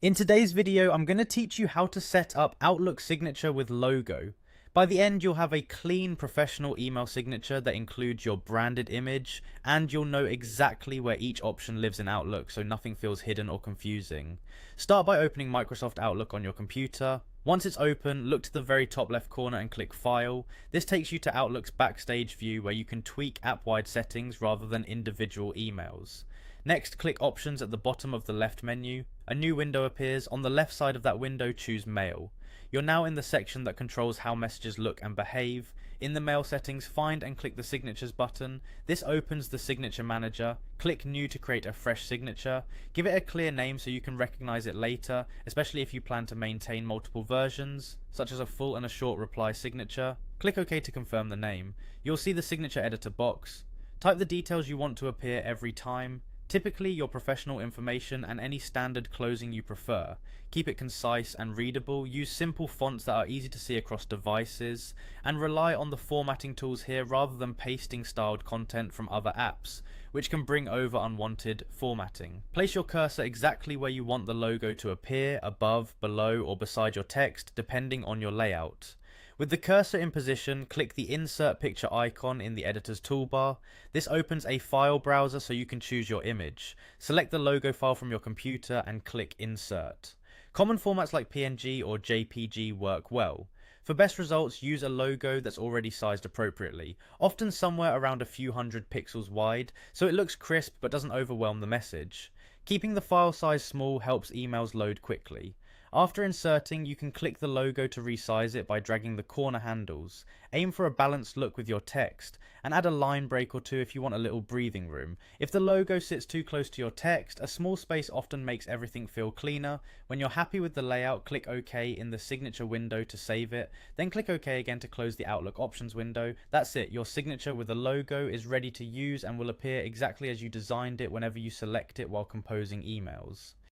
In today's video, I'm going to teach you how to set up Outlook Signature with Logo. By the end, you'll have a clean professional email signature that includes your branded image, and you'll know exactly where each option lives in Outlook so nothing feels hidden or confusing. Start by opening Microsoft Outlook on your computer. Once it's open, look to the very top left corner and click File. This takes you to Outlook's Backstage view where you can tweak app-wide settings rather than individual emails. Next, click Options at the bottom of the left menu. A new window appears. On the left side of that window, choose Mail. You're now in the section that controls how messages look and behave. In the mail settings, find and click the Signatures button. This opens the Signature Manager. Click New to create a fresh signature. Give it a clear name so you can recognize it later, especially if you plan to maintain multiple versions, such as a full and a short reply signature. Click OK to confirm the name. You'll see the signature editor box. Type the details you want to appear every time. Typically your professional information and any standard closing you prefer. Keep it concise and readable, use simple fonts that are easy to see across devices, and rely on the formatting tools here rather than pasting styled content from other apps, which can bring over unwanted formatting. Place your cursor exactly where you want the logo to appear, above, below, or beside your text, depending on your layout. With the cursor in position, click the Insert Picture icon in the editor's toolbar. This opens a file browser so you can choose your image. Select the logo file from your computer and click Insert. Common formats like PNG or JPG work well. For best results, use a logo that's already sized appropriately, often somewhere around a few hundred pixels wide, so it looks crisp but doesn't overwhelm the message. Keeping the file size small helps emails load quickly. After inserting, you can click the logo to resize it by dragging the corner handles. Aim for a balanced look with your text, and add a line break or two if you want a little breathing room. If the logo sits too close to your text, a small space often makes everything feel cleaner. When you're happy with the layout, click OK in the signature window to save it, then click OK again to close the Outlook options window. That's it, your signature with a logo is ready to use and will appear exactly as you designed it whenever you select it while composing emails.